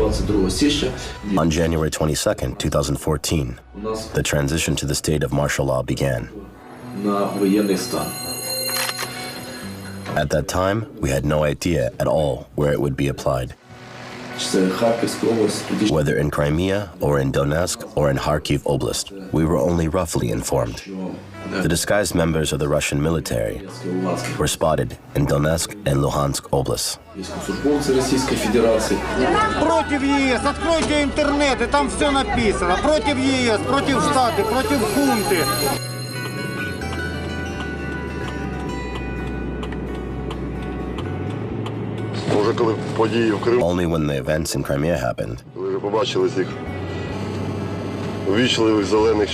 On January 22nd, 2014, the transition to the state of martial law began. At that time, we had no idea at all where it would be applied. Whether in Crimea or in Donetsk or in Kharkiv Oblast, we were only roughly informed. The disguised members of the Russian military were spotted in Donetsk and Luhansk Oblasts. Против ЕС, откройте интернет, и там все написано. Против ЕС, против Штаты, против хунты. Only when the events in Crimea happened,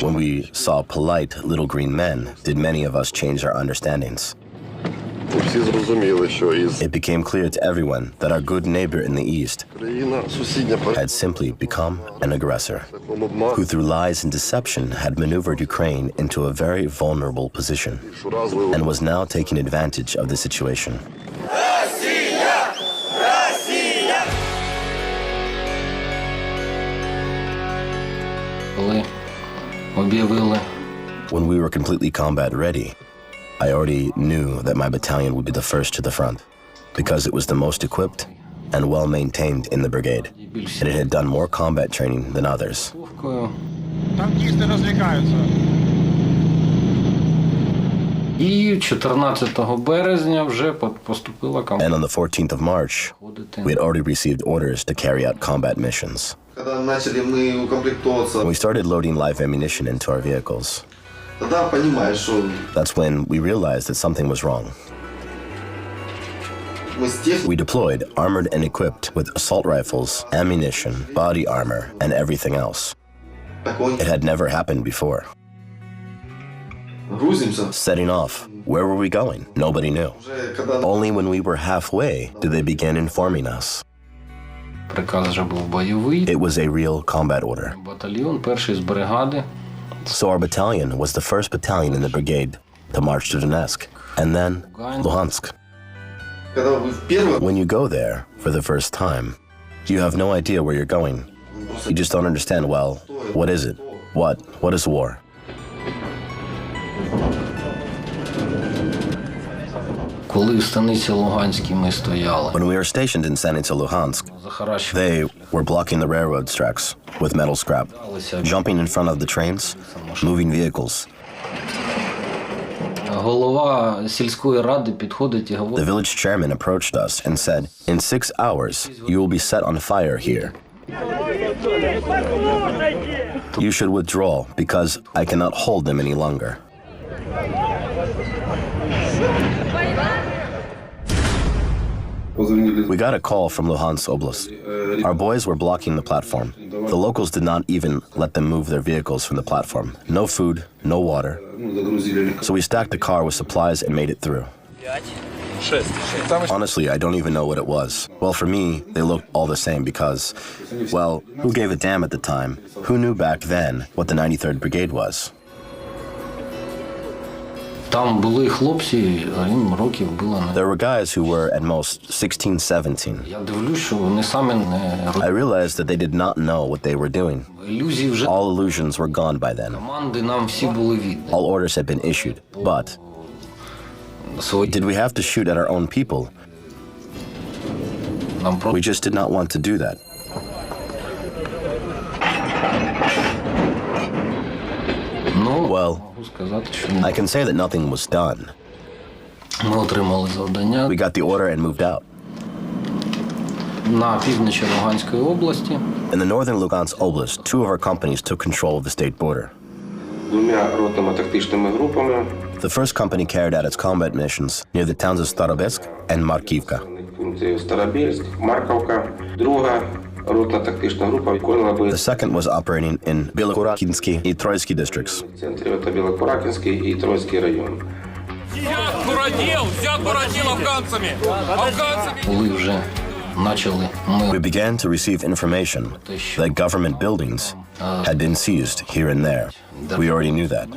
when we saw polite little green men, did many of us change our understandings. It became clear to everyone that our good neighbor in the East had simply become an aggressor, who through lies and deception had maneuvered Ukraine into a very vulnerable position and was now taking advantage of the situation. When we were completely combat ready, I already knew that my battalion would be the first to the front, because it was the most equipped and well-maintained in the brigade, and it had done more combat training than others. And on the 14th of March, we had already received orders to carry out combat missions. We started loading live ammunition into our vehicles. That's when we realized that something was wrong. We deployed, armored and equipped with assault rifles, ammunition, body armor, and everything else. It had never happened before. Setting off. Where were we going? Nobody knew. Only when we were halfway did they begin informing us. It was a real combat order. So our battalion was the first battalion in the brigade to march to Donetsk, and then Luhansk. When you go there for the first time, you have no idea where you're going. You just don't understand, well, what is it? What is war? When we were stationed in Stanitsa Luhansk, they were blocking the railroad tracks with metal scrap, jumping in front of the trains, moving vehicles. The village chairman approached us and said, "In 6 hours, you will be set on fire here. You should withdraw because I cannot hold them any longer." We got a call from Luhansk Oblast. Our boys were blocking the platform. The locals did not even let them move their vehicles from the platform. No food, no water. So we stacked the car with supplies and made it through. Honestly, I don't even know what it was. Well, for me, they looked all the same because, well, who gave a damn at the time? Who knew back then what the 93rd Brigade was? There were guys who were at most 16, 17. I realized that they did not know what they were doing. All illusions were gone by then. All orders had been issued, but did we have to shoot at our own people? We just did not want to do that. Well, I can say that nothing was done. We got the order and moved out. In the northern Lugansk Oblast, 2 of our companies took control of the state border. The first company carried out its combat missions near the towns of Starobelsk and Markivka. The second was operating in Belokurakinsky and Troitsky districts. We began to receive information that government buildings had been seized here and there. We already knew that.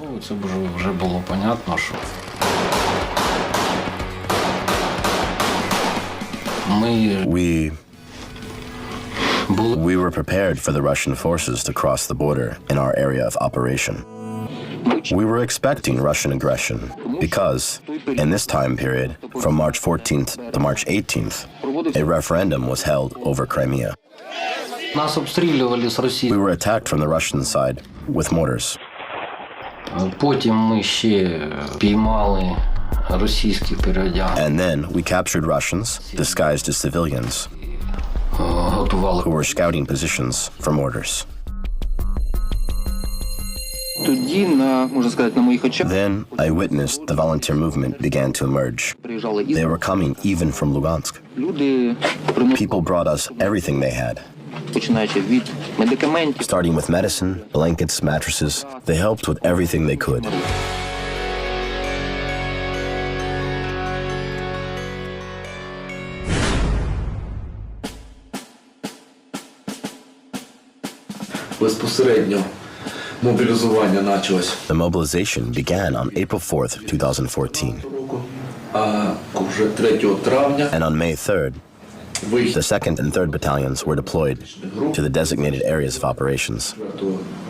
We were prepared for the Russian forces to cross the border in our area of operation. We were expecting Russian aggression because, in this time period, from March 14th to March 18th, a referendum was held over Crimea. Нас обстрілювали з Росії. We were attacked from the Russian side with mortars. Потім ми ще піймали російських переодягнених. And then we captured Russians, disguised as civilians, Готували. who were scouting positions for mortars. Тоді, можна сказати, на моїх очах Then I witnessed the volunteer movement began to emerge. приїжджали They were coming even from Lugansk. люди, People brought us everything they had, починаючи від медикаментів, starting with medicine, blankets, mattresses. They helped with everything they could. Безпосередньо мобілізування почалось. The mobilization began on April 4th, 2014. А вже 3 травня And on May 3rd, the 2nd and 3rd battalions were deployed to the designated areas of operations.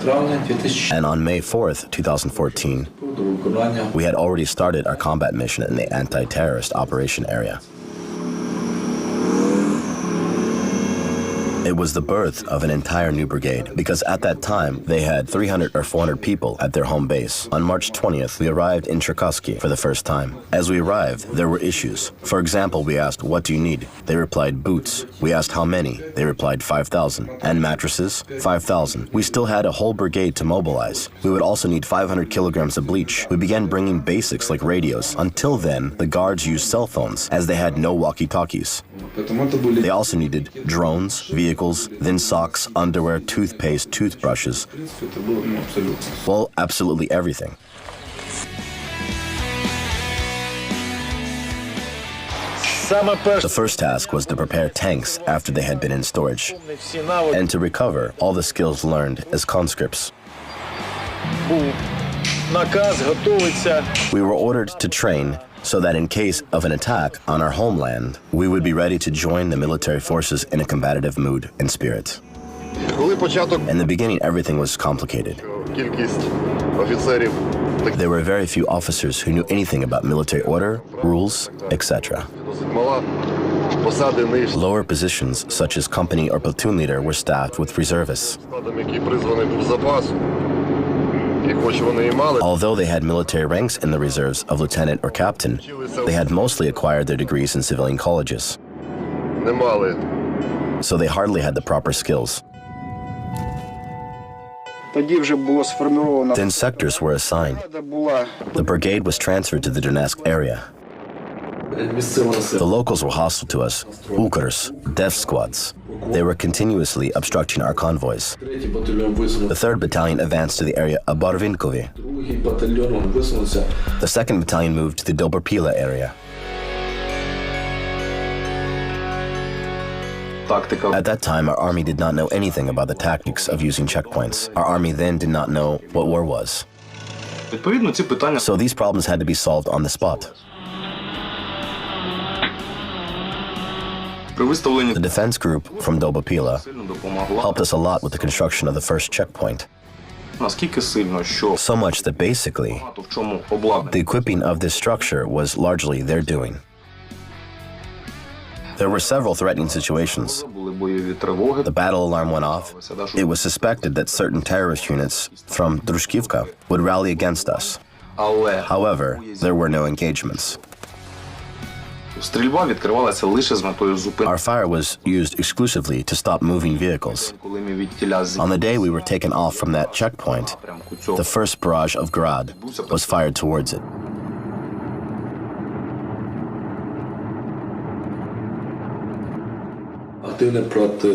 травня 2000 And on May 4th, 2014, до виконання we had already started our combat mission in the anti-terrorist operation area. It was the birth of an entire new brigade because at that time they had 300 or 400 people at their home base. On March 20th, we arrived in Cherkasky for the first time. As we arrived, there were issues. For example, we asked, "What do you need?" They replied, "Boots." We asked, "How many?" They replied, 5,000. And mattresses? 5,000. We still had a whole brigade to mobilize. We would also need 500 kilograms of bleach. We began bringing basics like radios. Until then, the guards used cell phones as they had no walkie-talkies. They also needed drones, vehicles, then socks, underwear, toothpaste, toothbrushes. Well, absolutely everything. The first task was to prepare tanks after they had been in storage, and to recover all the skills learned as conscripts. We were ordered to train so that in case of an attack on our homeland, we would be ready to join the military forces in a combative mood and spirit. In the beginning, everything was complicated. There were very few officers who knew anything about military order, rules, etc. Lower positions, such as company or platoon leader, were staffed with reservists. Although they had military ranks in the reserves of lieutenant or captain, they had mostly acquired their degrees in civilian colleges. So they hardly had the proper skills. Then sectors were assigned. The brigade was transferred to the Donetsk area. The locals were hostile to us, Ukrs, death squads. They were continuously obstructing our convoys. The 3rd Battalion advanced to the area of Barvinkovi. The 2nd Battalion moved to the Dobrpila area. At that time, our army did not know anything about the tactics of using checkpoints. Our army then did not know what war was. So these problems had to be solved on the spot. The defense group from Dobrpila helped us a lot with the construction of the first checkpoint. So much that basically, the equipping of this structure was largely their doing. There were several threatening situations. The battle alarm went off. It was suspected that certain terrorist units from Drushkivka would rally against us. However, there were no engagements. Our fire was used exclusively to stop moving vehicles. On the day we were taken off from that checkpoint, the first barrage of Grad was fired towards it.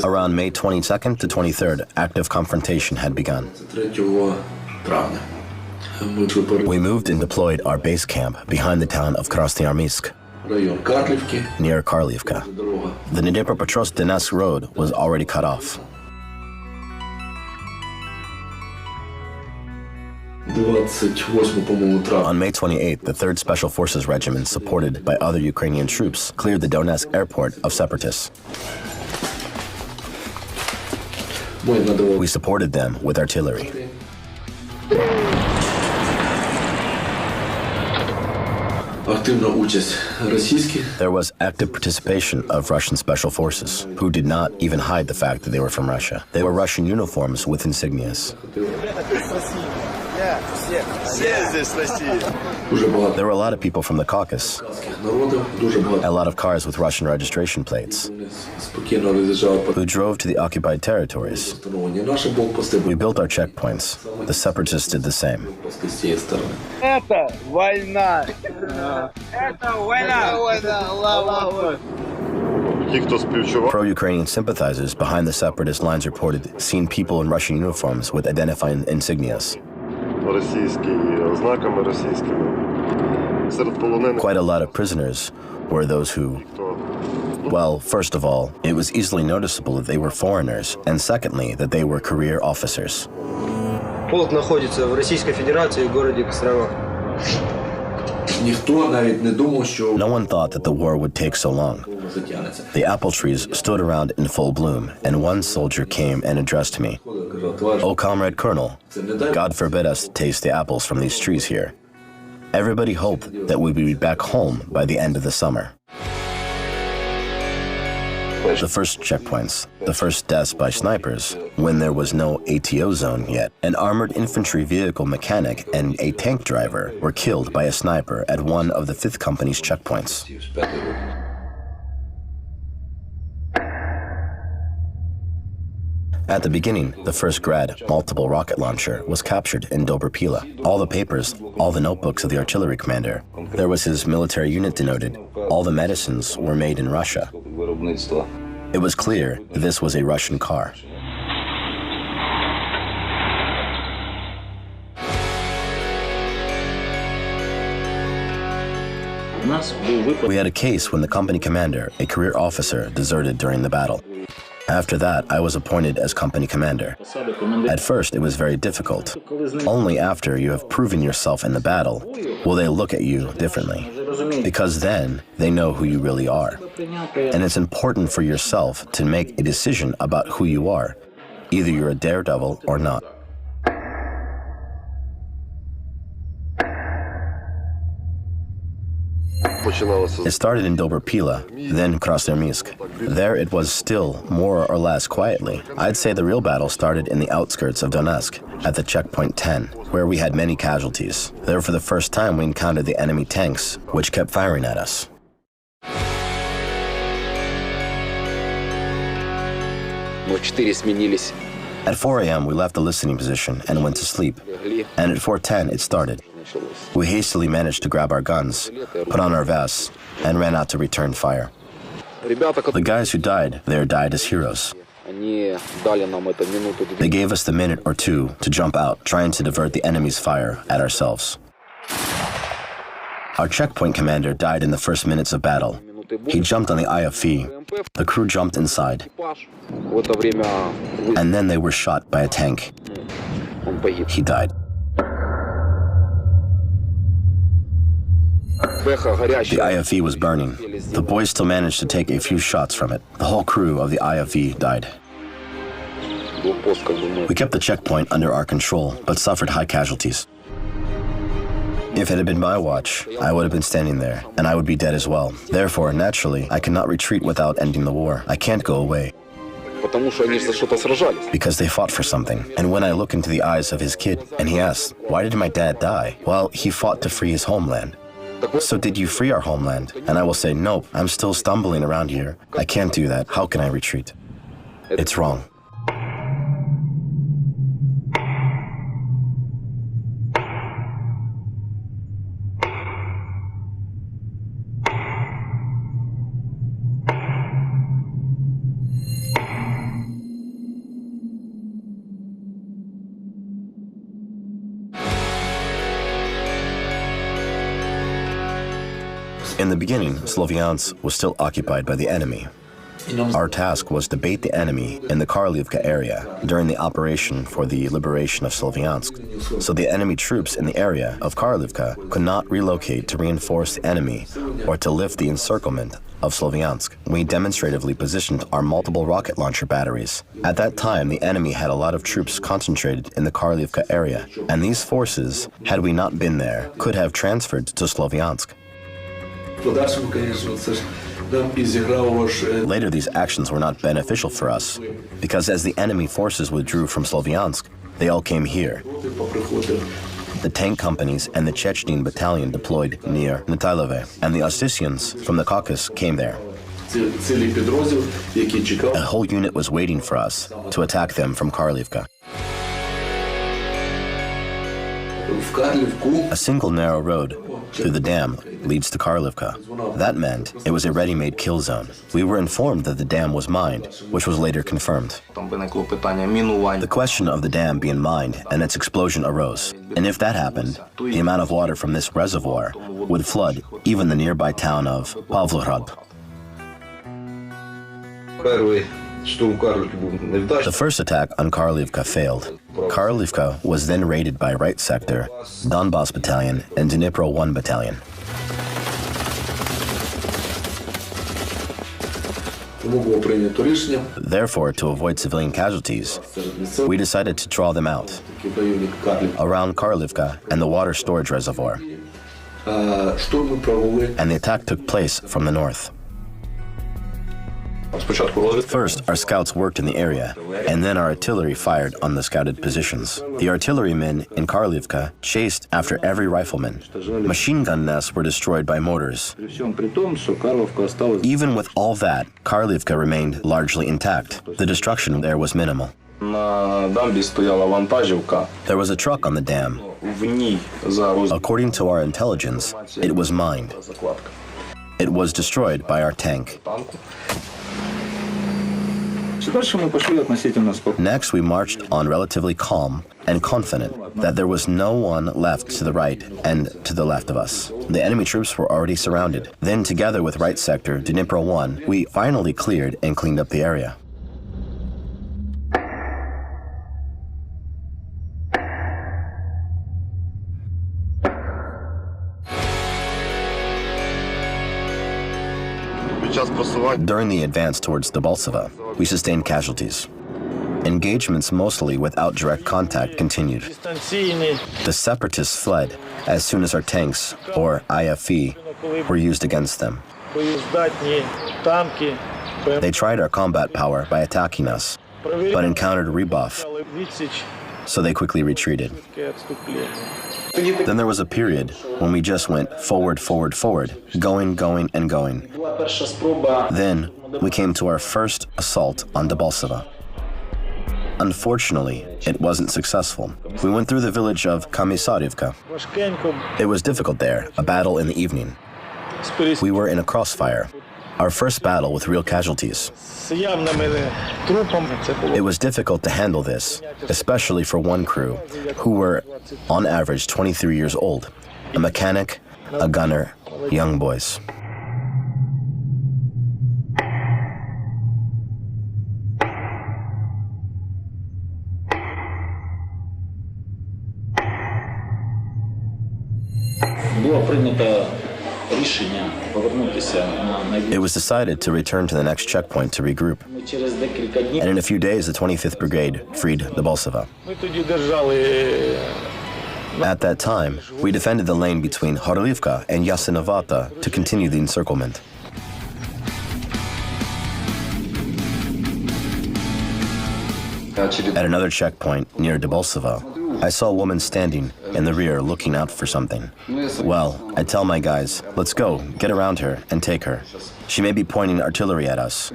Around May 22nd to 23rd, active confrontation had begun. We moved and deployed our base camp behind the town of Krasnoyarsk, near Karlivka. The Dnipropetrovsk-Donetsk road was already cut off. On May 28th, the 3rd Special Forces Regiment, supported by other Ukrainian troops, cleared the Donetsk airport of separatists. Ми надавали We supported them with artillery. активну участь російських. There was active participation of Russian special forces, who did not even hide the fact that they were from Russia. They were Russian uniforms with insignias. Дуже багато There were a lot of people from the Caucasus, народу, дуже a багато. lot of cars with Russian registration plates, Вони спокійно роз'їжджали по who drove to the occupied territories. встановлені наші блокпости, We built our checkpoints. The separatists did the same. блокпости з цієї сторони. Это война. Это война. Ті, хто співчував, Pro-Ukrainian sympathizers behind the separatist lines reported seeing people in Russian uniforms with identifying insignias. російські ознаками російськими. Серед полонених, Quite a lot of prisoners were those who, well, first of all, it was easily noticeable that they were foreigners, and secondly, that they were career officers. Полк находится в Российской Федерации в городе Кострома. Ніхто навіть не думав, що No one thought that the war would take so long. затягнеться. The apple trees stood around in full bloom, and one soldier came and addressed me. Кажу, товариш, Oh, Comrade Colonel, це не дай God forbid us to taste the apples from these trees here. Everybody hoped that we would be back home by the end of the summer. The first checkpoints, the first deaths by snipers, when there was no ATO zone yet. An armored infantry vehicle mechanic and a tank driver were killed by a sniper at one of the 5th Company's checkpoints. At the beginning, the first Grad multiple rocket launcher was captured in Dobrpila. All the papers, all the notebooks of the artillery commander. There was his military unit denoted. All the medicines were made in Russia. It was clear that this was a Russian car. We had a case when the company commander, a career officer, deserted during the battle. After that, I was appointed as company commander. At first, it was very difficult. Only after you have proven yourself in the battle will they look at you differently, because then they know who you really are. And it's important for yourself to make a decision about who you are. Either you're a daredevil or not. It started in Dobrpila, then Krasnoyarsk. There it was still more or less quietly. I'd say the real battle started in the outskirts of Donetsk, at the checkpoint 10, where we had many casualties. There for the first time we encountered the enemy tanks, which kept firing at us. At 4 a.m. we left the listening position and went to sleep, and at 4:10 it started. We hastily managed to grab our guns, put on our vests, and ran out to return fire. The guys who died there died as heroes. They gave us the minute or two to jump out, trying to divert the enemy's fire at ourselves. Our checkpoint commander died in the first minutes of battle. He jumped on the IFV. The crew jumped inside. And then they were shot by a tank. He died. The IFV was burning. The boys still managed to take a few shots from it. The whole crew of the IFV died. We kept the checkpoint under our control, but suffered high casualties. If it had been my watch, I would have been standing there, and I would be dead as well. Therefore, naturally, I cannot retreat without ending the war. I can't go away. Because they fought for something. And when I look into the eyes of his kid, and he asks, "Why did my dad die?" Well, he fought to free his homeland. So did you free our homeland? And I will say, nope, I'm still stumbling around here. I can't do that. How can I retreat? It's wrong. In the beginning, Sloviansk was still occupied by the enemy. Our task was to bait the enemy in the Karlivka area during the operation for the liberation of Sloviansk, so the enemy troops in the area of Karlivka could not relocate to reinforce the enemy or to lift the encirclement of Sloviansk. We demonstratively positioned our multiple rocket launcher batteries. At that time, the enemy had a lot of troops concentrated in the Karlivka area, and these forces, had we not been there, could have transferred to Sloviansk. Later, these actions were not beneficial for us, because as the enemy forces withdrew from Sloviansk, they all came here. The tank companies and the Chechen battalion deployed near Natailove, and the Ossetians from the Caucasus came there. A whole unit was waiting for us to attack them from Karlivka. A single narrow road through the dam leads to Karlivka. That meant it was a ready-made kill zone. We were informed that the dam was mined, which was later confirmed. The question of the dam being mined and its explosion arose. And if that happened, the amount of water from this reservoir would flood even the nearby town of Pavlograd. The first attack on Karlivka failed. Karlivka was then raided by Right Sector, Donbass Battalion, and Dnipro 1 Battalion. Therefore, to avoid civilian casualties, we decided to draw them out around Karlivka and the water storage reservoir. And the attack took place from the north. First, our scouts worked in the area, and then our artillery fired on the scouted positions. The artillerymen in Karlivka chased after every rifleman. Machine gun nests were destroyed by mortars. Even with all that, Karlivka remained largely intact. The destruction there was minimal. There was a truck on the dam. According to our intelligence, it was mined. It was destroyed by our tank. Next, we marched on relatively calm and confident that there was no one left to the right and to the left of us. The enemy troops were already surrounded. Then, together with Right Sector, Dnipro 1, we finally cleared and cleaned up the area. During the advance towards Debaltseve, we sustained casualties. Engagements, mostly without direct contact, continued. The separatists fled as soon as our tanks, or IFE, were used against them. They tried our combat power by attacking us, but encountered a rebuff, so they quickly retreated. Then there was a period when we just went forward, forward, forward, going, and going. Then we came to our first assault on Debaltseve. Unfortunately, it wasn't successful. We went through the village of Komisarivka. It was difficult there, a battle in the evening. We were in a crossfire, our first battle with real casualties. It was difficult to handle this, especially for one crew, who were, on average, 23 years old, a mechanic, a gunner, young boys. It was decided to return to the next checkpoint to regroup. And in a few days, the 25th Brigade freed Debaltseve. At that time, we defended the lane between Horlivka and Yasinovata to continue the encirclement. At another checkpoint near Debaltseve, I saw a woman standing in the rear looking out for something. Well, I tell my guys, let's go, get around her, and take her. She may be pointing artillery at us.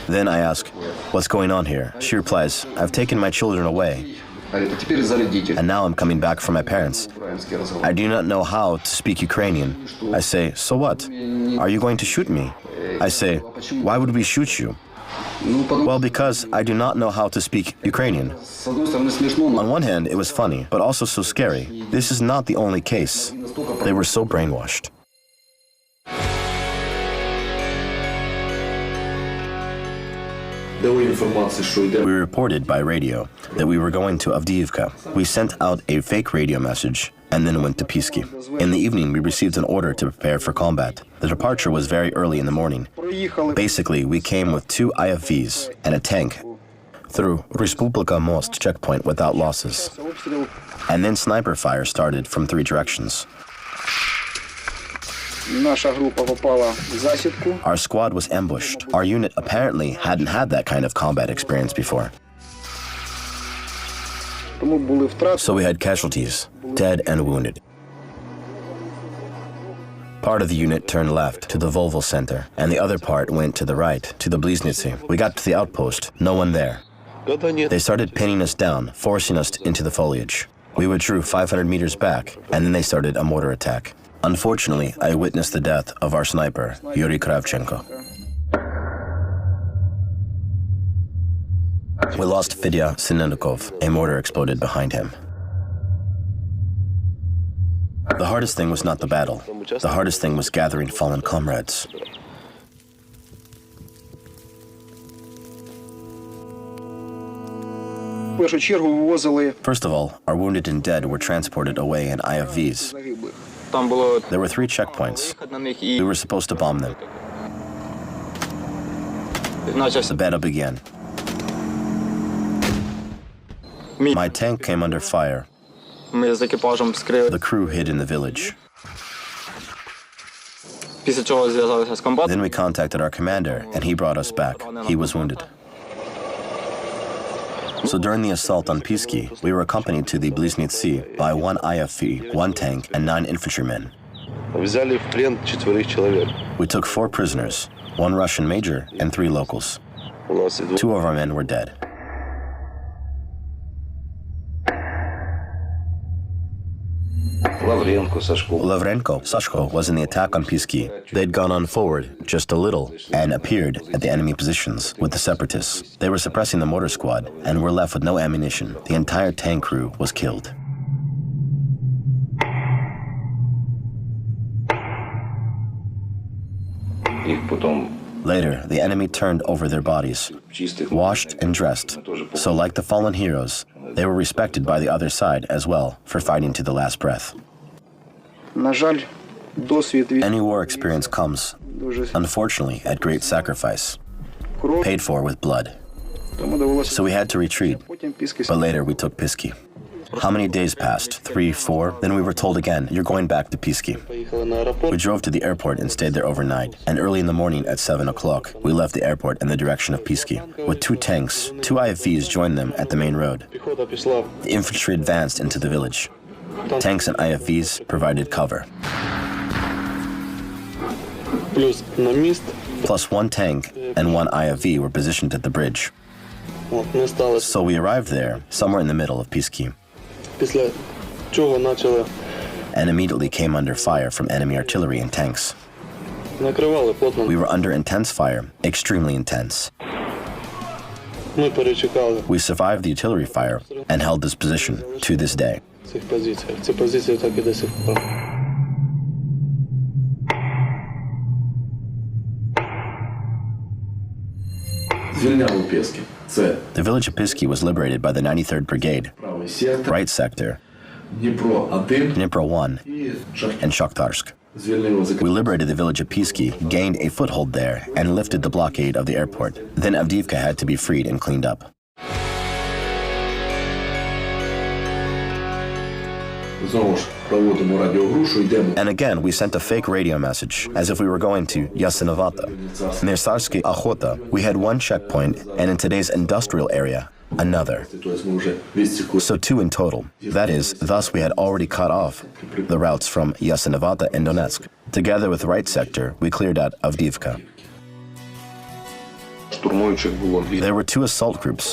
Then I ask, what's going on here? She replies, I've taken my children away, and now I'm coming back for my parents. I do not know how to speak Ukrainian. I say, so what? Are you going to shoot me? I say, why would we shoot you? Well, because I do not know how to speak Ukrainian. On one hand, it was funny, but also so scary. This is not the only case. They were so brainwashed. Дали інформацію, що йде. We reported by radio that we were going to Avdiivka. We sent out a fake radio message and then went to Pisky. In the evening, we received an order to prepare for combat. The departure was very early in the morning. Basically, we came with 2 IFVs and a tank through Respublika Most checkpoint without losses. And then sniper fire started from 3 directions. Наша група попала в засідку. Our squad was ambushed. Our unit apparently hadn't had that kind of combat experience before. Тому були втрати. So we had casualties, dead and wounded. Part of the unit turned left to the Volvo Center, and the other part went to the right, to the Bliznytsi. We got to the outpost, no one there. They started pinning us down, forcing us into the foliage. We withdrew 500 meters back, and then they started a mortar attack. Unfortunately, I witnessed the death of our sniper, Yuri Kravchenko. We lost Fedya Sinendikov. A mortar exploded behind him. The hardest thing was not the battle. The hardest thing was gathering fallen comrades. В першу чергу вивозили First of all, our wounded and dead were transported away in IFVs. загиблих. Там було There were 3 checkpoints. на них We і were supposed to bomb them. почався. The battle began. My tank came under fire. Ми з екіпажем скрили. The crew hid in the village. Після чого зв'язалися з комбатом. Then we contacted our commander, and he brought us back. He was wounded. So during the assault on Pisky, we were accompanied to the Bliznytsi by 1 IFV, 1 tank, and 9 infantrymen. Взяли в плен 4 человек. We took 4 prisoners, 1 Russian major and 3 locals. У нас идут 2 of our men were dead. Лавренко, Сашко. Lavrenko, Sashko, was in the attack on Pisky. They'd gone on forward just a little and appeared at the enemy positions with the separatists. They were suppressing the mortar squad and were left with no ammunition. The entire tank crew was killed. Их потом Later, the enemy turned over their bodies, чистых. washed and dressed. So like the fallen heroes, they were respected by the other side as well for fighting to the last breath. На жаль, досвід від Any war experience comes, дуже unfortunately, at great sacrifice, кров, paid for with blood. тому довелося. So we had to retreat, Потім піски. but later we took Pisky. How many days passed? 3, 4? Then we were told again, you're going back to Pisky. Поїхали на аеропорт. We drove to the airport and stayed there overnight, and early in the morning at 7 o'clock, we left the airport in the direction of Pisky. With 2 tanks, 2 IFVs joined them at the main road. Піхота пішла. The infantry advanced into the village. Tanks and IFVs provided cover. Плюс на міст. Plus 1 tank and 1 IFV were positioned at the bridge. От, ми стали. So we arrived there, somewhere in the middle of Pisky, Після чого почали and immediately came under fire from enemy artillery and tanks. накривали плотно. We were under intense fire, extremely intense. Ми перечекали We survived the artillery fire and held this position to this day. в цих позиціях. Ці позиції так і до сих пор. Звільняли Пєски. Це The village of Pisky was liberated by the 93rd Brigade, правий сектор, right sector, Дніпро-1 Dnipro 1, і Шахтар. and Shakhtarsk. Звільнили We liberated the village of Pisky, gained a foothold there, and lifted the blockade of the airport. Then Avdiivka had to be freed and cleaned up. Знову ж проводимо радіогрушу, йдемо. And again, we sent a fake radio message, as if we were going to Yasenovata. Near Sarsky Akhota, we had 1 checkpoint, and in today's industrial area, another. Тобто ми вже відсікли. So 2 in total. That is, thus we had already cut off the routes from Yasenovata and Donetsk. Together with right sector, we cleared out Avdiivka. Штурмуючих було 2. There were 2 assault groups.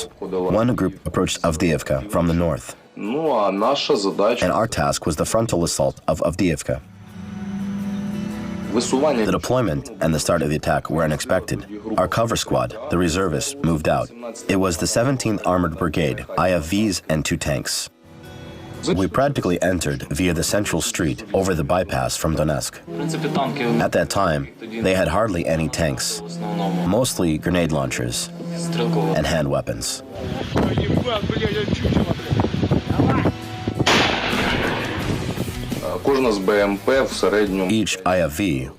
One group approached Avdiivka from the north, Ну, а наша задача and our task was the frontal assault of Avdiivka. висування. The deployment and the start of the attack were unexpected. Our cover squad, the reservists, moved out. It was the 17th Armored Brigade, IFVs and 2 tanks. We practically entered via the central street over the bypass from Donetsk. В принципі, танки At that time, they had hardly any tanks, в основному. mostly grenade launchers. and hand weapons. Кожна з БМП в середньому Each IFV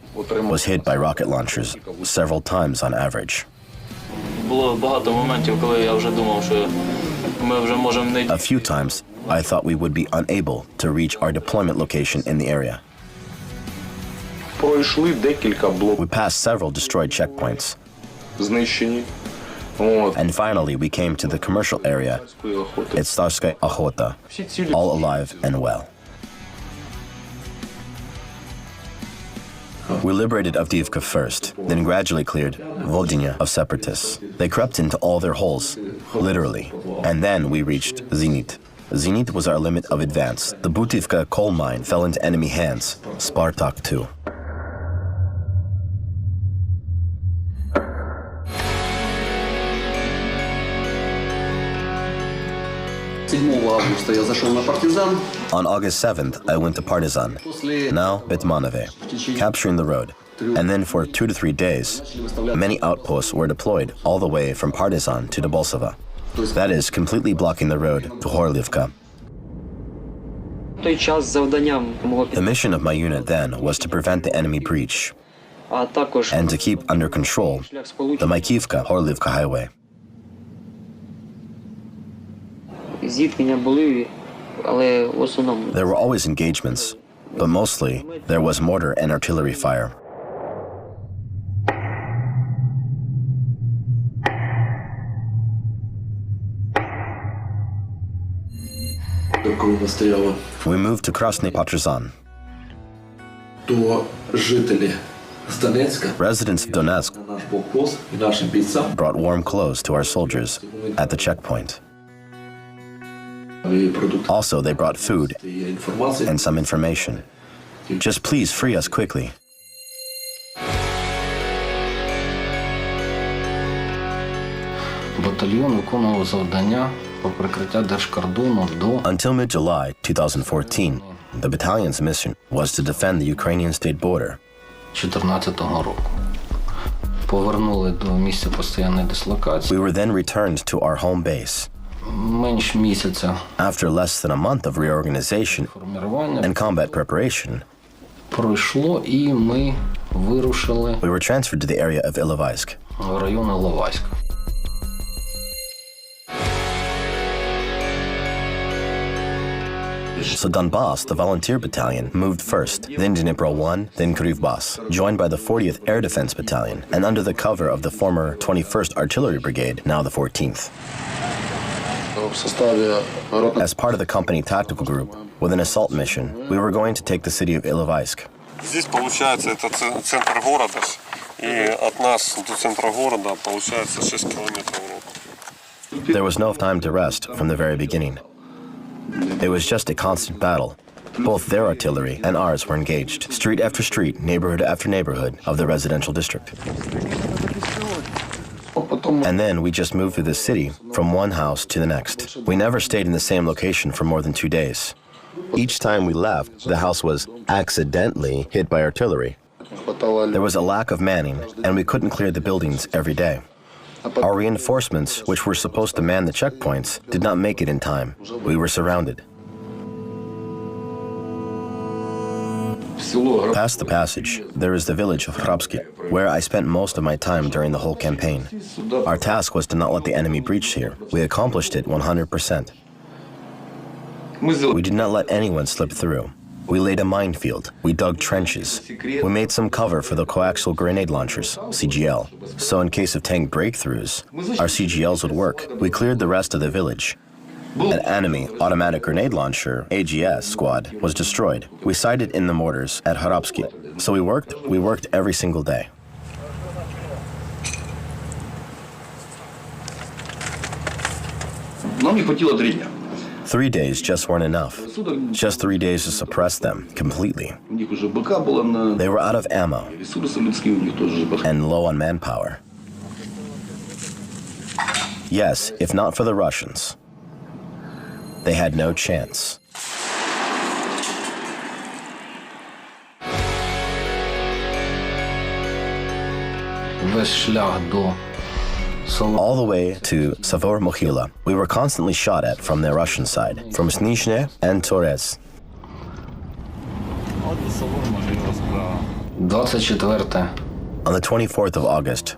was hit by rocket launchers several times on average. Було багато моментів, коли я вже думав, що ми вже можемо не A few times, I thought we would be unable to reach our deployment location in the area. пройшли декілька блоків We passed several destroyed checkpoints, знищені. От. and finally we came to the commercial area at Starskaya Ochota, all alive and well. We liberated Avdiivka first, then gradually cleared Volodya of separatists. They crept into all their holes, literally, and then we reached Zenit. Zenit was our limit of advance. The Butivka coal mine fell into enemy hands. Spartak too. On August 7th, I went to Partizan, now Bitmanove, capturing the road. And then for 2 to 3 days, many outposts were deployed all the way from Partizan to Debaltseve. That is, completely blocking the road to Horlivka. той час завданням мого The mission of my unit then was to prevent the enemy breach а також and to keep under control the Makiivka-Horlivka highway. зіткнення були, але в основному There were always engagements, but mostly there was mortar and artillery fire. Коли ми стріляли, We moved to Krasny Partizan. то жителі з Донецька Residents of Donetsk на наш блокпост і нашим бійцям brought warm clothes to our soldiers at the checkpoint. і продукти Also, they brought food і інформації. and some information. Just please free us quickly. Батальйон виконував завдання по прикриття держкордону до Until mid-July 2014, the battalion's mission was to defend the Ukrainian state border. 2014 року. Повернули до місця постійної дислокації. We were then returned to our home base. Менш місяця After less than a month of reorganization формування and combat preparation, пройшло, і ми вирушили we were transferred to the area of Ilovaisk. в район Іловайська. So Donbass, the volunteer battalion, moved first, then Dnipro 1, then Kryvbas, joined by the 40th Air Defense Battalion, and under the cover of the former 21st Artillery Brigade, now the 14th. В составі As part of the company tactical group, with an assault mission, we were going to take the city of Ilovaisk. Здесь, получается, это центр города, и от нас до центра города, получается, 6 километров. There was no time to rest from the very beginning. It was just a constant battle. Both their artillery and ours were engaged, street after street, neighborhood after neighborhood of the residential district. And then we just moved through the city from one house to the next. We never stayed in the same location for more than 2 days. Each time we left, the house was accidentally hit by artillery. There was a lack of manning, and we couldn't clear the buildings every day. Our reinforcements, which were supposed to man the checkpoints, did not make it in time. We were surrounded. Past the passage, there is the village of Hrabsky, where I spent most of my time during the whole campaign. Our task was to not let the enemy breach here. We accomplished it 100%. We did not let anyone slip through. We laid a minefield. We dug trenches. We made some cover for the coaxial grenade launchers, CGL. So in case of tank breakthroughs, our CGLs would work. We cleared the rest of the village. An enemy automatic grenade launcher, AGS squad, was destroyed. We sighted in the mortars at Harapsky. So we worked every single day. Нам не хватило 3 дня. 3 days just weren't enough. Just 3 days to suppress them completely. У них уже БК було на They were out of ammo ресурси людські, у них теж БК. and low on manpower. Yes, if not for the Russians, they had no chance. Весь шлях до All the way to Savor-Mohyla, we were constantly shot at from the Russian side, from Snizhne and Torez. 24 On the 24th of August,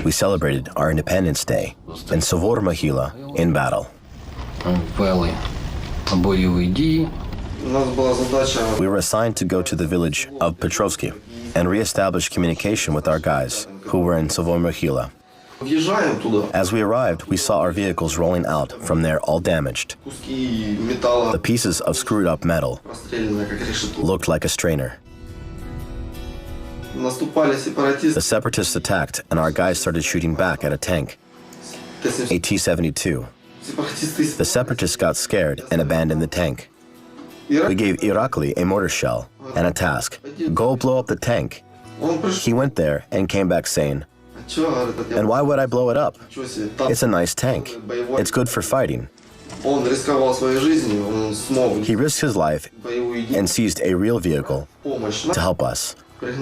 we celebrated our Independence Day in Savor-Mohyla in battle. вели бойові дії. У нас була задача We were assigned to go to the village of Petrovsky and reestablish communication with our guys who were in Savor-Mohyla. В'їжджаємо туди. As we arrived, we saw our vehicles rolling out from there all damaged. Куски металла The pieces of screwed up metal простреляны, как решето. looked like a strainer. Наступали сепаратисты. The separatists attacked and our guys started shooting back at a tank, a T-72. Сепаратисты. The separatists got scared and abandoned the tank. We gave Irakli a mortar shell and a task. Go blow up the tank. Он пришел. He went there and came back saying, А чё, говорит, and why would I blow it up? Чё себе, там It's a nice tank. It's good for fighting. Он рисковал своей жизнью, он смог He risked his life боевую and seized a real vehicle помощь. to help us.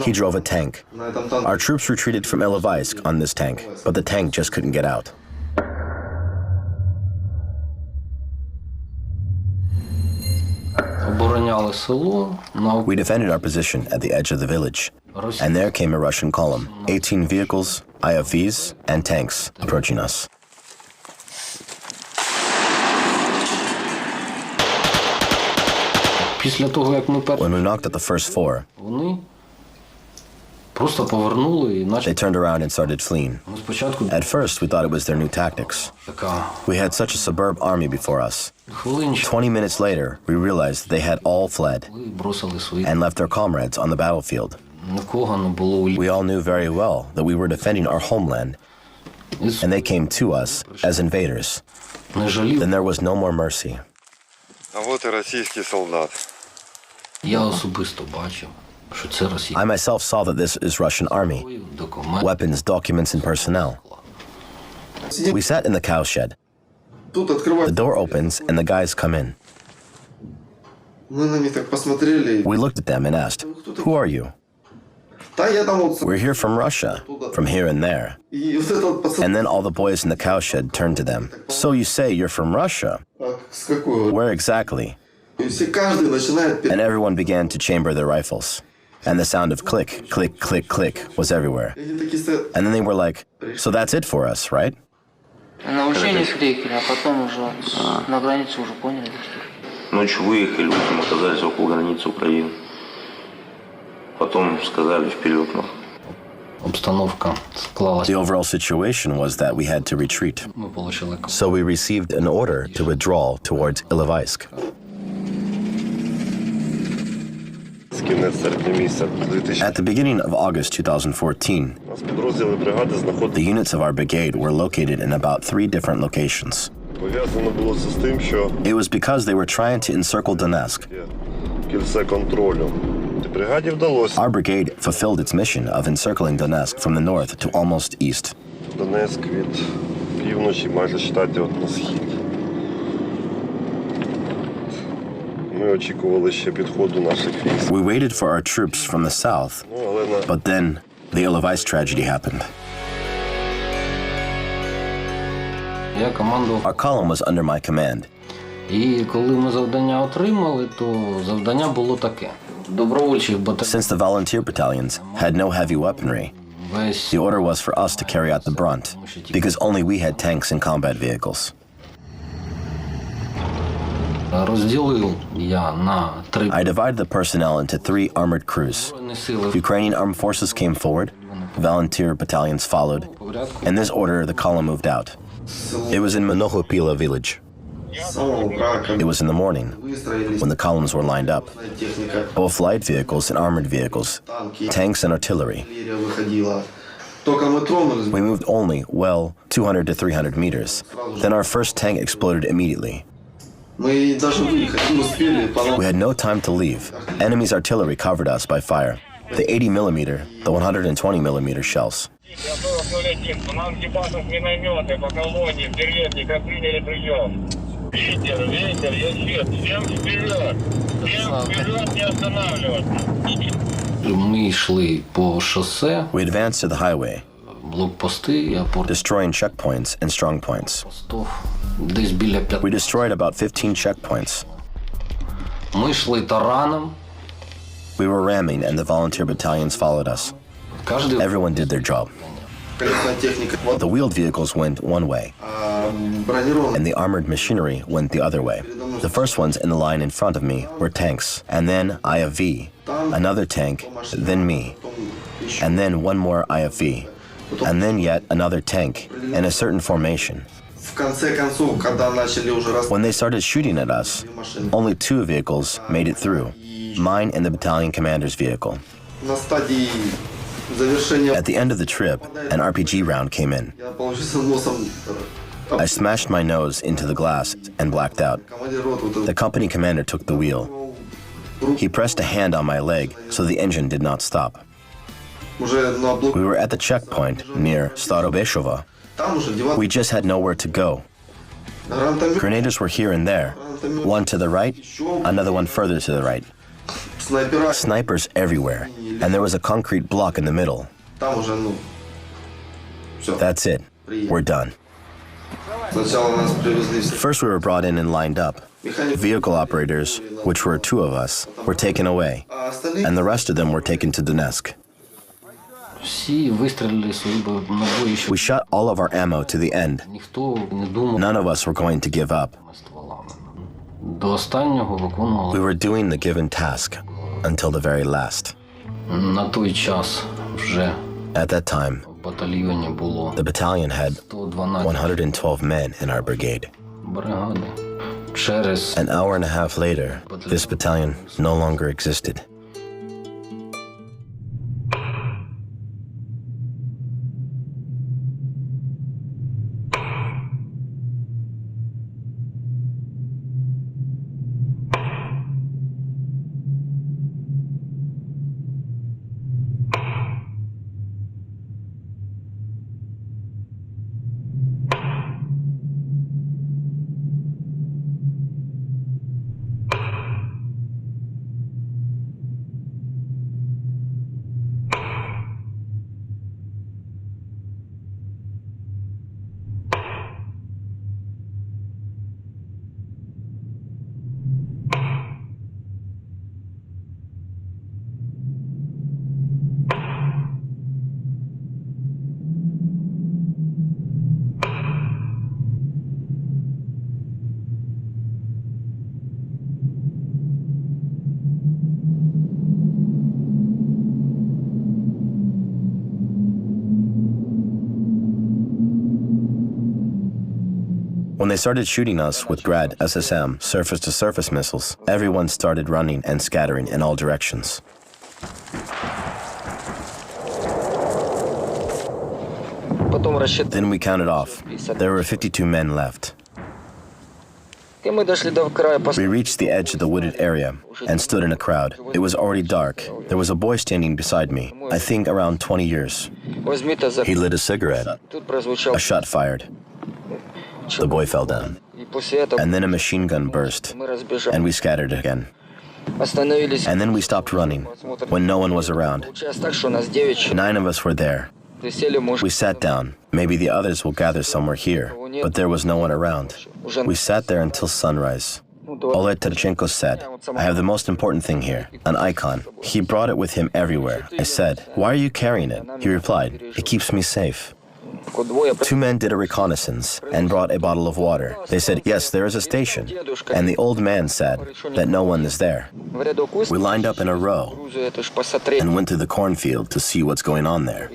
He drove a tank. На этом танке. Our troops retreated from Ilovaisk on this tank, but the tank just couldn't get out. Обороняли село. We defended our position at the edge of the village, and there came a Russian column, 18 vehicles, IFVs, and tanks approaching us. Після того, як ми When we knocked at the first four, вони просто повернули і they начали. turned around and started fleeing. Ми спочатку At first, we thought it was their new tactics. така We had such a superb army before us. хвилинчик 20 minutes later, we realized they had all fled бросили свої. and left their comrades on the battlefield. Нікого не було. We all knew very well that we were defending our homeland, and they came to us as invaders. Не жалів. Then there was no more mercy. А от і російський солдат. Я особисто бачив, що це Росія. I myself saw that this is Russian army, Документ. weapons, documents, and personnel. We sat in the cowshed. Тут The открывается. door opens and the guys come in. Мы на них так посмотрели. We looked at them and asked, "Who are you?" Да, я там вот. "We're here from Russia, from here and there." И вот этот пацан. And then all the boys in the cowshed turned to them. "So you say you're from Russia? С какой? Where exactly?" И все, каждый начинает. And everyone began to chamber their rifles. And the sound of click, click, click, click was everywhere. Они такие стоят. And then they were like, "So that's it for us, right?" На учение встретили, а потом уже на границу уже поняли. Ночью выехали, утром оказались около границы Украины. Потом сказали вперед. Обстановка склалась. The overall situation was that we had to retreat. Ми отримали So we received an order to withdraw towards Ilovaisk. Кінець серпня місяця 2000. At the beginning of August 2014, У нас підрозділи бригади знаходилися. the units of our brigade were located in about 3 different locations. Пов'язано було це з тим, що It was because they were trying to encircle Donetsk. є кільце контролю. Бригаді вдалося. Our brigade fulfilled its mission of encircling Donetsk from the north to almost east. Донецьк від півночі, майже штаті от на схід. Ми очікували ще підходу наших військ. We waited for our troops from the south, Ну, але на but then the Ilovaisk tragedy happened. Я командував. Our column was under my command. І коли ми завдання отримали, то завдання було таке. Добровольчих батальйонів. Since the volunteer battalions had no heavy weaponry, Весь the order was for us to carry out the brunt, because only we had tanks and combat vehicles. розділив я на 3 I divided the personnel into 3 armored crews. збройні сили. Ukrainian armed forces came forward, volunteer battalions followed. In this order, the column moved out. It was in Mnohopila village. С самого утра, как It was in the morning, выстроились. when the columns were lined up. Техника, Both light vehicles and armored vehicles, танки, tanks and artillery. артиллерия выходила. Только мы тронулись. We moved only, 200 to 300 meters. Then our first tank exploded immediately. Мы даже выехать не успели. We had no time to leave. Enemy's artillery covered us by fire. The 80 millimeter, the 120 millimeter shells. У нас дебатов минометы по колонии в деревне, как приняли прием. Ветер, ветер, я щит, всем вперед! Всем вперед, не останавливаться! Ми йшли по шосе. We advanced to the highway. блокпости, destroying checkpoints and strong points. десь біля 5. We destroyed about 15 checkpoints. Ми йшли тараном. We were ramming and the volunteer battalions followed us. Everyone did their job. The wheeled vehicles went one way, and the armored machinery went the other way. The first ones in the line in front of me were tanks, and then IFV, another tank, then me, and then one more IFV, and then yet another tank in a certain formation. When they started shooting at us, only 2 vehicles made it through, mine and the battalion commander's vehicle. At the end of the trip, an RPG round came in. I smashed my nose into the glass and blacked out. The company commander took the wheel. He pressed a hand on my leg so the engine did not stop. We were at the checkpoint near Starobeshova. We just had nowhere to go. Grenadiers were here and there, one to the right, another one further to the right. Snipers everywhere, and there was a concrete block in the middle. That's it. We're done. First we were brought in and lined up. Vehicle operators, which were 2 of us, were taken away, and the rest of them were taken to Donetsk. We shot all of our ammo to the end. None of us were going to give up. We were doing the given task until the very last. At that time, the battalion had 112 men in our brigade. An hour and a half later, this battalion no longer existed. When they started shooting us with Grad SSM surface-to-surface missiles, everyone started running and scattering in all directions. Then we counted off. There were 52 men left. We reached the edge of the wooded area and stood in a crowd. It was already dark. There was a boy standing beside me, I think around 20 years. He lit a cigarette. A shot fired. The boy fell down. And then a machine gun burst, and we scattered again. And then we stopped running when no one was around. 9 of us were there. We sat down. Maybe the others will gather somewhere here, but there was no one around. We sat there until sunrise. Oleg Terchenko said, "I have the most important thing here, an icon." He brought it with him everywhere. I said, "Why are you carrying it?" He replied, "It keeps me safe." 2 men did a reconnaissance and brought a bottle of water. They said, "Yes, there is a station." And the old man said that no one is there. We lined up in a row and went to the cornfield to see what's going on there.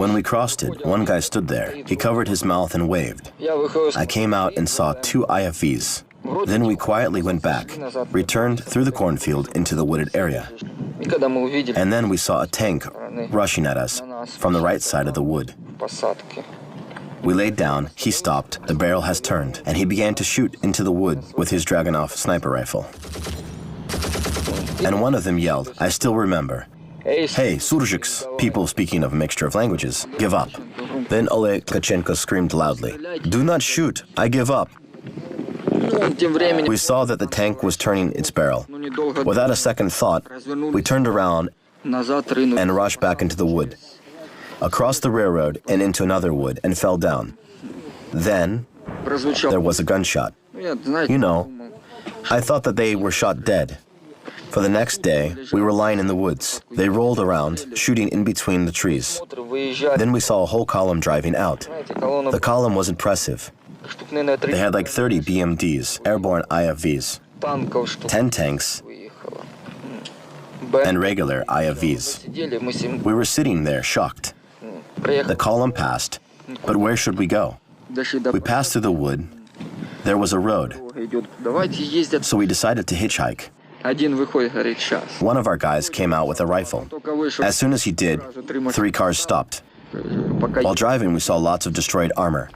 When we crossed it, one guy stood there. He covered his mouth and waved. I came out and saw 2 IFVs. Then we quietly went back, returned through the cornfield into the wooded area. And then we saw a tank rushing at us from the right side of the wood. We laid down, he stopped, the barrel has turned, and he began to shoot into the wood with his Dragunov sniper rifle. And one of them yelled, I still remember, "Hey, Surziks," people speaking of a mixture of languages, "give up." Then Oleg Tkachenko screamed loudly, "Do not shoot, I give up." We saw that the tank was turning its barrel. Without a second thought, we turned around and rushed back into the wood. across the railroad and into another wood and fell down. Then there was a gunshot. You know, I thought that they were shot dead. For the next day, we were lying in the woods. They rolled around, shooting in between the trees. Then we saw a whole column driving out. The column was impressive. They had like 30 BMDs, airborne IFVs, 10 tanks, and regular IFVs. We were sitting there, shocked. The column passed, but where should we go? We passed through the wood. There was a road. So we decided to hitchhike. One of our guys came out with a rifle. As soon as he did, 3 cars stopped. While driving, we saw lots of destroyed armor.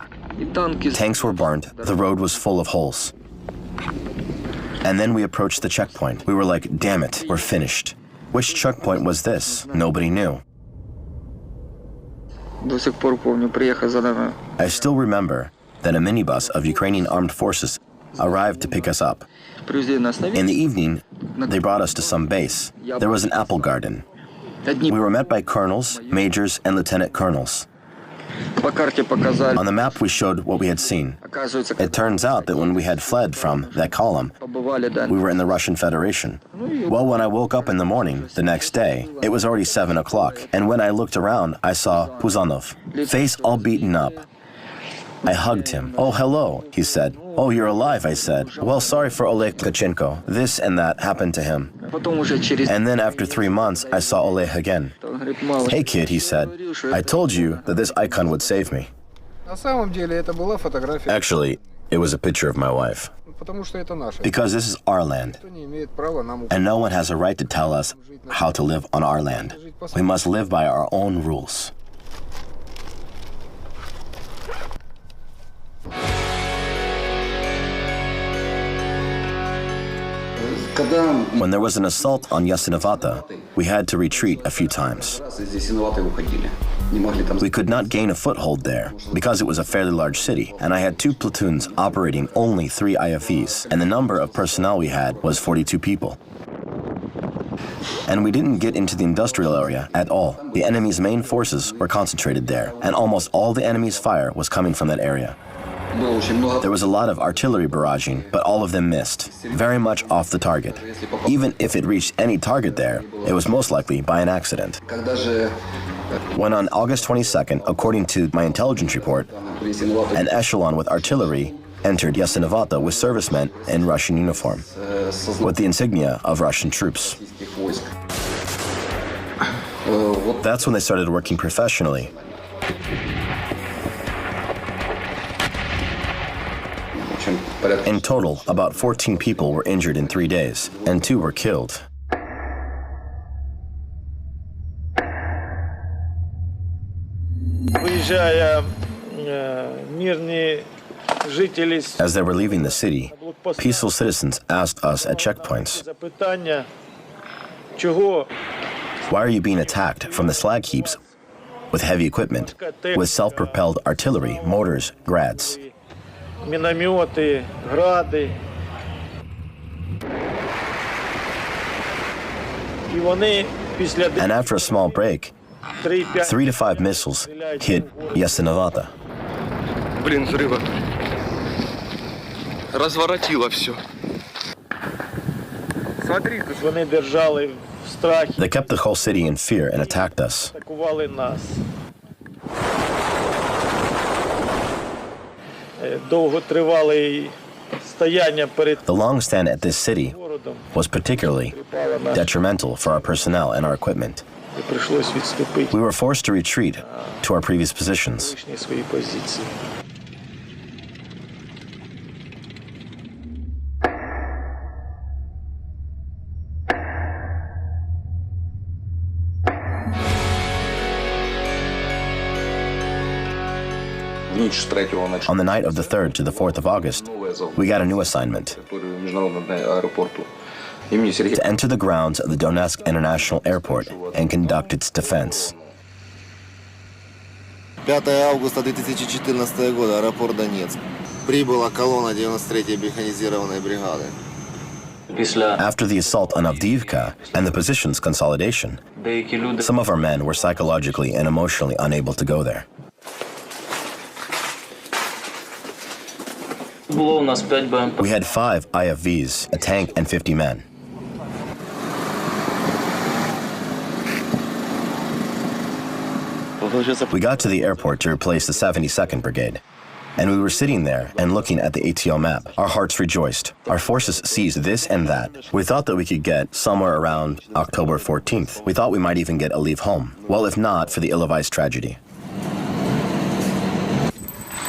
Tanks were burned. The road was full of holes. And then we approached the checkpoint. We were like, damn it, we're finished. Which checkpoint was this? Nobody knew. I still remember that a minibus of Ukrainian armed forces arrived to pick us up. In the evening, they brought us to some base. There was an apple garden. We were met by colonels, majors, and lieutenant colonels. On the map, we showed what we had seen. It turns out that when we had fled from that column, we were in the Russian Federation. Well, when I woke up in the morning, the next day, it was already 7 o'clock. And when I looked around, I saw Puzanov, face all beaten up. I hugged him. Oh, hello, he said. Oh, you're alive, I said. Well, sorry for Oleg Tkachenko. This and that happened to him. And then after 3 months, I saw Oleg again. Hey, kid, he said. I told you that this icon would save me. Actually, it was a picture of my wife. Because this is our land. And no one has a right to tell us how to live on our land. We must live by our own rules. When there was an assault on Yasinovata, we had to retreat a few times. We could not gain a foothold there because it was a fairly large city, and I had 2 platoons operating only 3 IFVs, and the number of personnel we had was 42 people. And we didn't get into the industrial area at all. The enemy's main forces were concentrated there, and almost all the enemy's fire was coming from that area. There was a lot of artillery barraging, but all of them missed, very much off the target. Even if it reached any target there, it was most likely by an accident. When on August 22nd, according to my intelligence report, an echelon with artillery entered Yasinovata with servicemen in Russian uniform, with the insignia of Russian troops. That's when they started working professionally. In total, about 14 people were injured in 3 days, and 2 were killed. As they were leaving the city, peaceful citizens asked us at checkpoints, why are you being attacked from the slag heaps with heavy equipment, with self-propelled artillery, mortars, grads? Міномети, гради. І вони після... And after a small break, 3 to 5 missiles hit Yasinovata. Блин, взрыва. Разворотило все. Смотри, вони держали в страхі. They kept the whole city in fear and attacked us. Атакували нас. Довготривалий стояння перед... The long stand at this city was particularly detrimental for our personnel and our equipment. Прийшлось відступити. We were forced to retreat to our previous positions. Свої позиції. On the night of the 3rd to the 4th of August, we got a new assignment to enter the grounds of the Donetsk International Airport and conduct its defense. 5 августа 2014 года, аэропорт Донецк. Прибыла колонна 93-й механизированной бригады. After the assault on Avdiivka and the positions consolidation, some of our men were psychologically and emotionally unable to go there. We had 5 IFVs, a tank, and 50 men. We got to the airport to replace the 72nd Brigade, and we were sitting there and looking at the ATO map. Our hearts rejoiced. Our forces seized this and that. We thought that we could get somewhere around October 14th. We thought we might even get a leave home. Well, if not, for the Ilovaisk tragedy.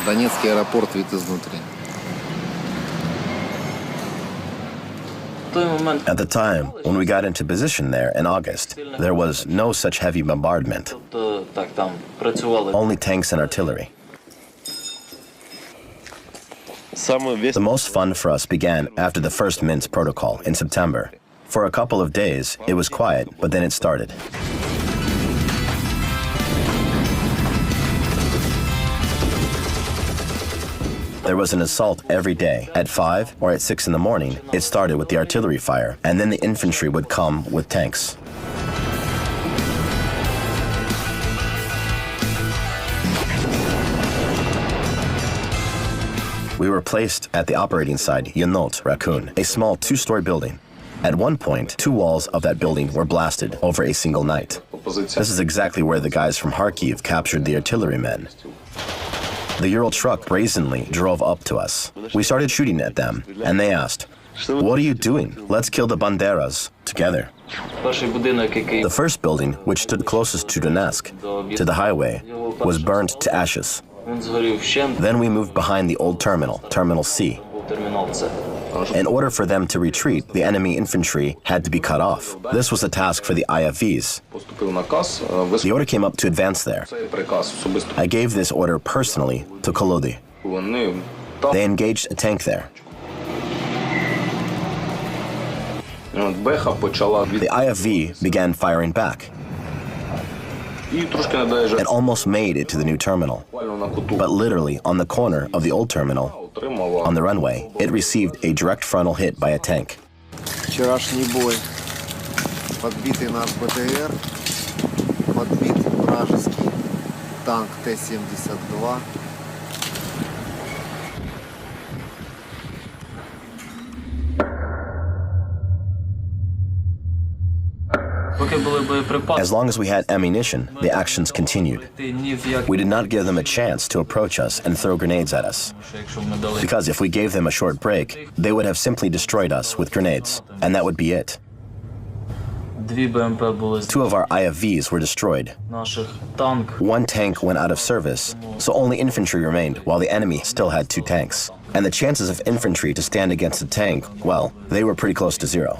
Донецкий аэропорт вид изнутри. At the time, when we got into position there in August, there was no such heavy bombardment. Only tanks and artillery. The most fun for us began after the first Minsk protocol in September. For a couple of days, it was quiet, but then it started. There was an assault every day. At 5 or at 6 in the morning, it started with the artillery fire, and then the infantry would come with tanks. We were placed at the operating site, Yenot, Raccoon, a small 2-story building. At one point, 2 walls of that building were blasted over a single night. This is exactly where the guys from Kharkiv captured the artillerymen. The Ural truck brazenly drove up to us. We started shooting at them, and they asked, "What are you doing? Let's kill the Banderas together." The first building, which stood closest to Donetsk, to the highway, was burned to ashes. Then we moved behind the old terminal, Terminal C. In order for them to retreat, the enemy infantry had to be cut off. This was a task for the IFVs. The order came up to advance there. I gave this order personally to Kolody. They engaged a tank there. The IFV began firing back. It almost made it to the new terminal, but literally on the corner of the old terminal, on the runway, it received a direct frontal hit by a tank. Вчерашний бой. Подбитый наш БТР, подбит вражеский танк Т-72. As long as we had ammunition, the actions continued. We did not give them a chance to approach us and throw grenades at us. Because if we gave them a short break, they would have simply destroyed us with grenades, and that would be it. 2 of our IFVs were destroyed. 1 tank went out of service, so only infantry remained while the enemy still had 2 tanks. And the chances of infantry to stand against a tank, well, they were pretty close to 0.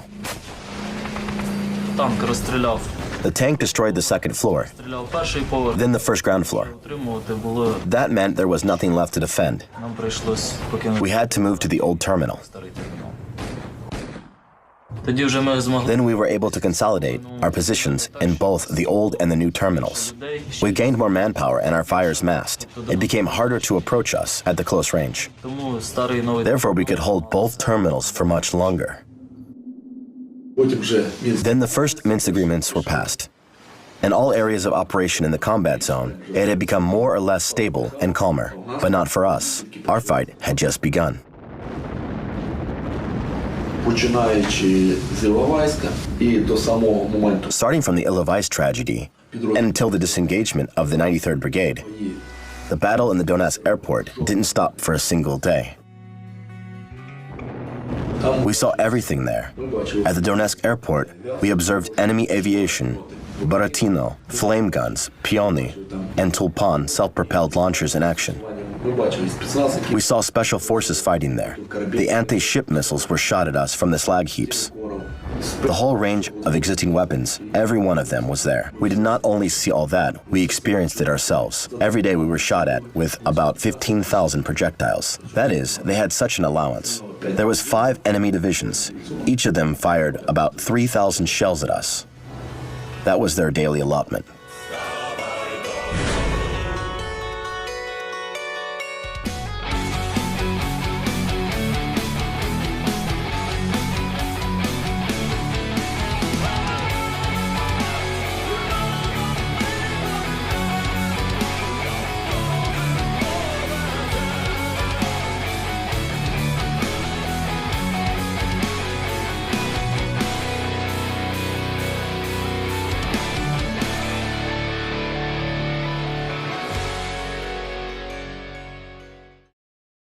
The tank destroyed the 2nd floor, then the 1st ground floor. That meant there was nothing left to defend. We had to move to the old terminal. Then we were able to consolidate our positions in both the old and the new terminals. We gained more manpower and our fires masked. It became harder to approach us at the close range. Therefore, we could hold both terminals for much longer. Then the first Minsk agreements were passed. In all areas of operation in the combat zone, it had become more or less stable and calmer. But not for us. Our fight had just begun. Starting from the Ilovaisk tragedy and until the disengagement of the 93rd Brigade, the battle in the Donetsk airport didn't stop for a single day. We saw everything there. At the Donetsk airport, we observed enemy aviation, Buratino, flame guns, Pioni, and Tulpan self-propelled launchers in action. We saw special forces fighting there. The anti-ship missiles were shot at us from the slag heaps. The whole range of existing weapons, every one of them was there. We did not only see all that, we experienced it ourselves. Every day we were shot at with about 15,000 projectiles. That is, they had such an allowance. There was 5 enemy divisions. Each of them fired about 3,000 shells at us. That was their daily allotment.